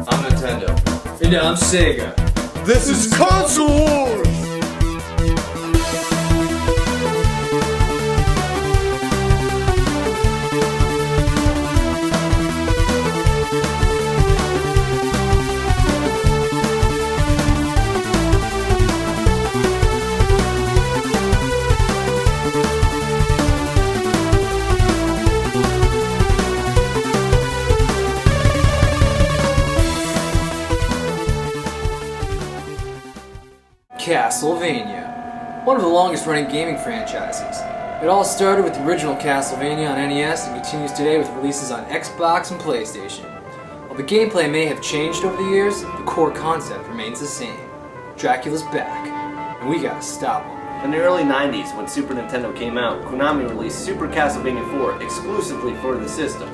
I'm Nintendo. And I'm Sega. This is Console Wars! Castlevania, one of the longest running gaming franchises. It all started with the original Castlevania on NES and continues today with releases on Xbox and PlayStation. While the gameplay may have changed over the years, the core concept remains the same. Dracula's back, and we gotta stop him. In the early 90s, when Super Nintendo came out, Konami released Super Castlevania 4 exclusively for the system.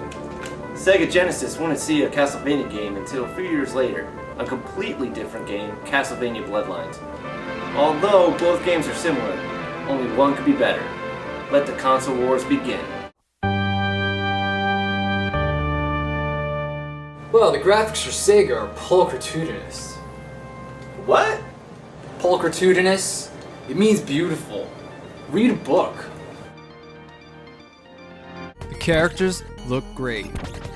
Sega Genesis wouldn't see a Castlevania game until a few years later, a completely different game, Castlevania Bloodlines. Although both games are similar, only one could be better. Let the console wars begin. Well, the graphics for Sega are pulchritudinous. What? Pulchritudinous? It means beautiful. Read a book. The characters look great.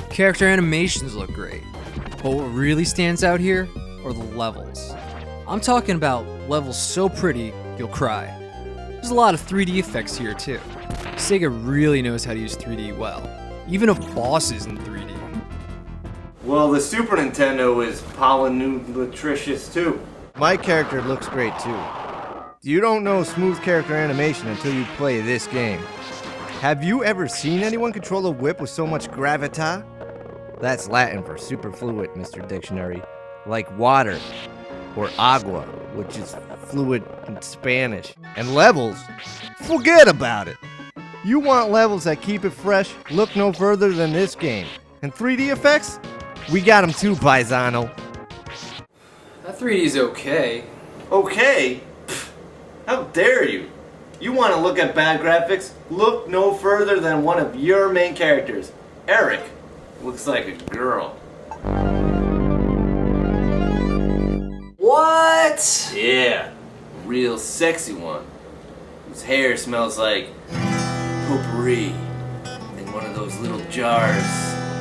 Character animations look great. But what really stands out here are the levels. I'm talking about levels so pretty, you'll cry. There's a lot of 3D effects here too. Sega really knows how to use 3D well, even a boss is in 3D. Well, the Super Nintendo is polynutritious too. My character looks great too. You don't know smooth character animation until you play this game. Have you ever seen anyone control a whip with so much gravita? That's Latin for superfluid, Mr. Dictionary. Like water. Or agua, which is fluid in Spanish. And levels? Forget about it! You want levels that keep it fresh? Look no further than this game. And 3D effects? We got them too, paisano. That 3D's okay. Okay? Pfft, how dare you? You want to look at bad graphics? Look no further than one of your main characters. Eric looks like a girl. What? Yeah, a real sexy one. Whose hair smells like potpourri in one of those little jars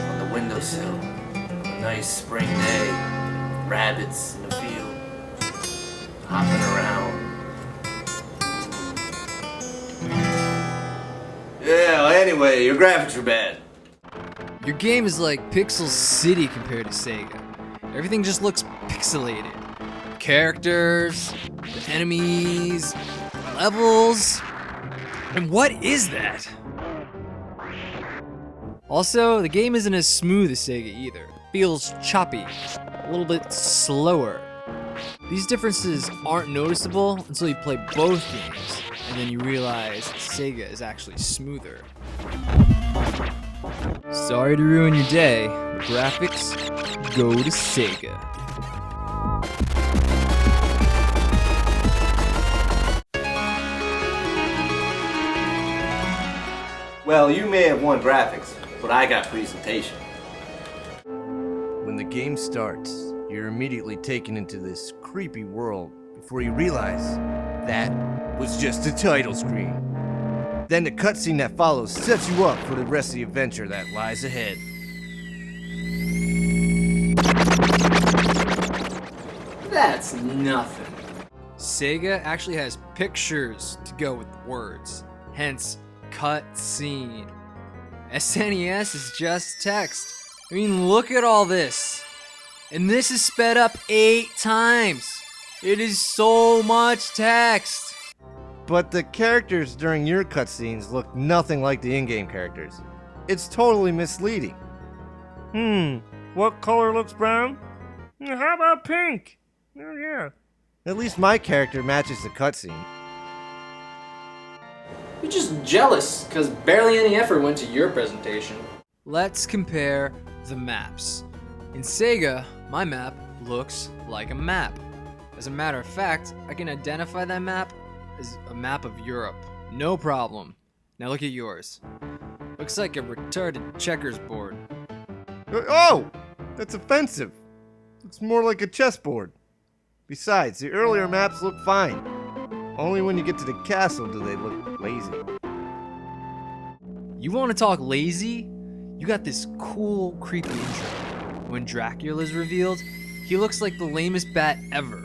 on the windowsill. A nice spring day, rabbits in the field, hopping around. Yeah, well, anyway, your graphics are bad. Your game is like Pixel City compared to Sega. Everything just looks pixelated. Characters, the enemies, levels. And what is that? Also, the game isn't as smooth as Sega either. It feels choppy, a little bit slower. These differences aren't noticeable until you play both games, and then you realize Sega is actually smoother. Sorry to ruin your day, but graphics go to Sega. Well, you may have won graphics, but I got presentation. When the game starts, you're immediately taken into this creepy world before you realize that was just a title screen. Then the cutscene that follows sets you up for the rest of the adventure that lies ahead. That's nothing. Sega actually has pictures to go with words, hence cutscene. SNES is just text. I mean, look at all this. And this is sped up 8 times. It is so much text. But the characters during your cutscenes look nothing like the in-game characters. It's totally misleading. What color looks brown? How about pink? Oh yeah. At least my character matches the cutscene. You're just jealous, because barely any effort went to your presentation. Let's compare the maps. In Sega, my map looks like a map. As a matter of fact, I can identify that map as a map of Europe. No problem. Now look at yours. Looks like a retarded checkers board. Oh! That's offensive. Looks more like a chessboard. Besides, the earlier maps look fine. Only when you get to the castle do they look lazy. You want to talk lazy? You got this cool, creepy intro. When Dracula's revealed, he looks like the lamest bat ever.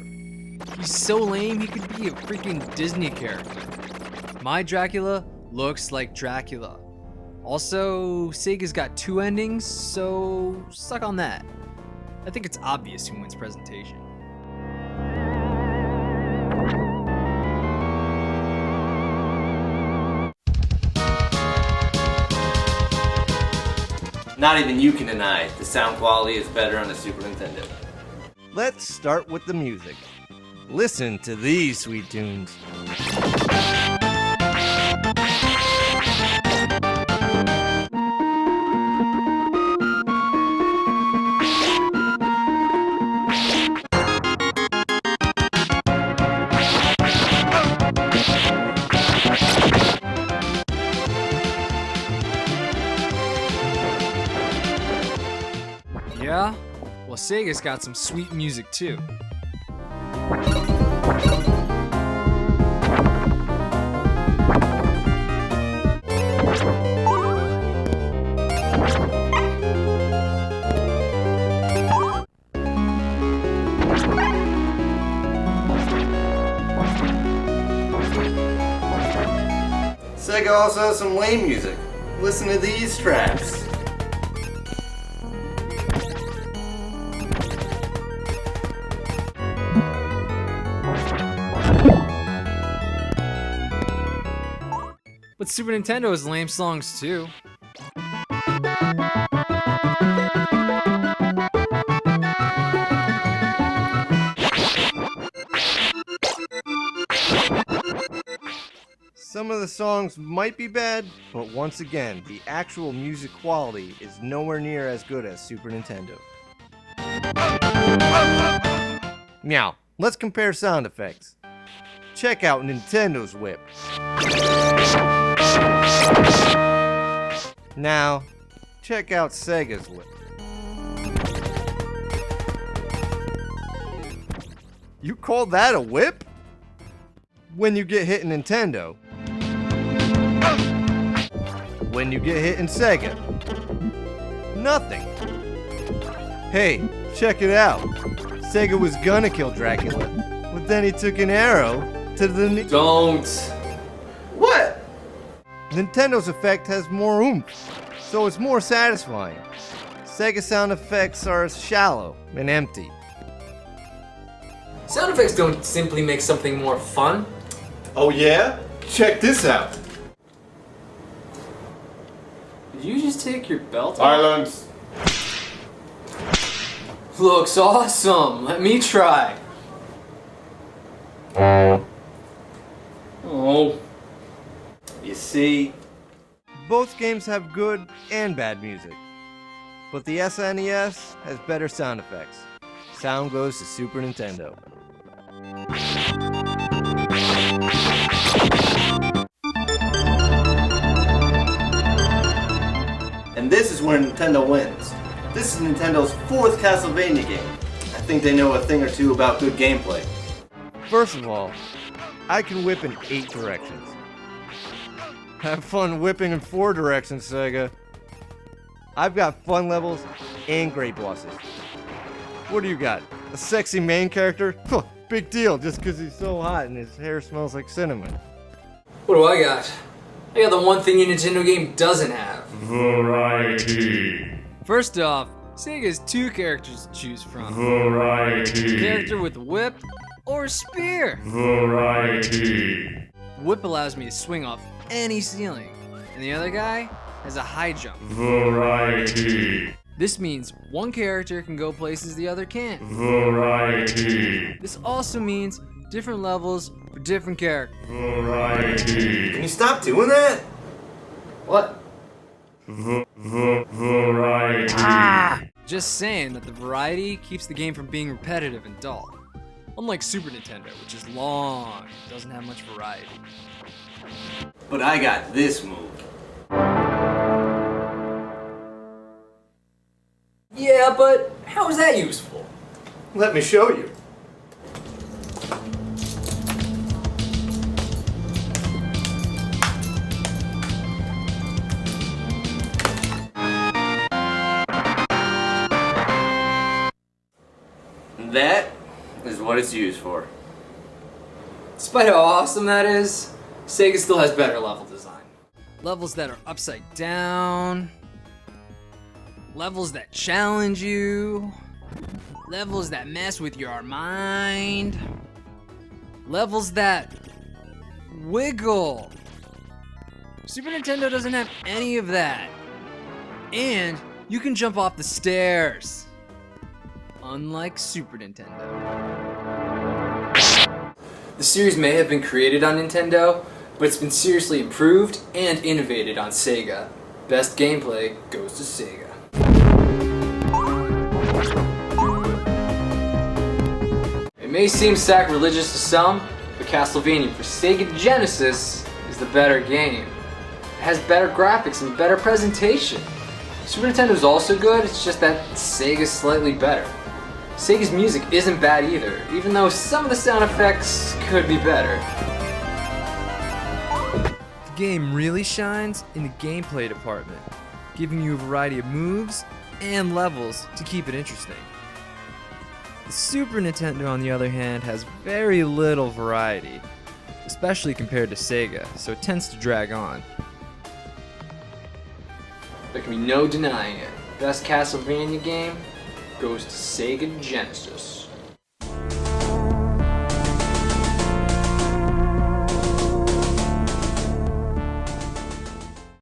He's so lame he could be a freaking Disney character. My Dracula looks like Dracula. Also, Sega's got 2 endings, so suck on that. I think it's obvious who wins presentation. Not even you can deny the sound quality is better on the Super Nintendo. Let's start with the music. Listen to these sweet tunes. Yeah? Well, Sega's got some sweet music too. Sega also has some lame music. Listen to these tracks. But Super Nintendo has lame songs too. Some of the songs might be bad, but once again, the actual music quality is nowhere near as good as Super Nintendo. Now, let's compare sound effects. Check out Nintendo's whip. Now, check out Sega's whip. You call that a whip? When you get hit in Nintendo. When you get hit in Sega. Nothing. Hey, check it out. Sega was gonna kill Dracula, but then he took an arrow to the Don't. What? Nintendo's effect has more oomph, so it's more satisfying. Sega sound effects are shallow and empty. Sound effects don't simply make something more fun. Oh yeah? Check this out. Did you just take your belt off? Islands. Looks awesome. Let me try. Oh. You see, Both games have good and bad music, but the SNES has better sound effects. Sound goes to Super Nintendo. and this is where Nintendo wins. This is Nintendo's 4th Castlevania game. I think they know a thing or two about good gameplay. First of all, I can whip in 8 directions. Have fun whipping in 4 directions, Sega. I've got fun levels and great bosses. What do you got? A sexy main character? Huh, big deal, just because he's so hot and his hair smells like cinnamon. What do I got? I got the one thing your Nintendo game doesn't have. Variety. First off, Sega has 2 characters to choose from. Variety. A character with a whip or a spear. Variety. The whip allows me to swing off any ceiling, and the other guy has a high jump. Variety. This means one character can go places the other can't. Variety. This also means different levels for different characters. Variety. Can you stop doing that? What? Variety. Just saying that the variety keeps the game from being repetitive and dull. Unlike Super Nintendo, which is long and doesn't have much variety. But I got this move. Yeah, but how is that useful? Let me show you. That is what it's used for. Despite how awesome that is, Sega still has better level design. Levels that are upside down. Levels that challenge you. Levels that mess with your mind. Levels that wiggle. Super Nintendo doesn't have any of that. And you can jump off the stairs. Unlike Super Nintendo. The series may have been created on Nintendo, but it's been seriously improved and innovated on Sega. Best gameplay goes to Sega. It may seem sacrilegious to some, but Castlevania for Sega Genesis is the better game. It has better graphics and better presentation. Super Nintendo is also good, it's just that Sega's slightly better. Sega's music isn't bad either, even though some of the sound effects could be better. The game really shines in the gameplay department, giving you a variety of moves and levels to keep it interesting. The Super Nintendo, on the other hand, has very little variety, especially compared to Sega, so it tends to drag on. There can be no denying it. Best Castlevania game goes to Sega Genesis.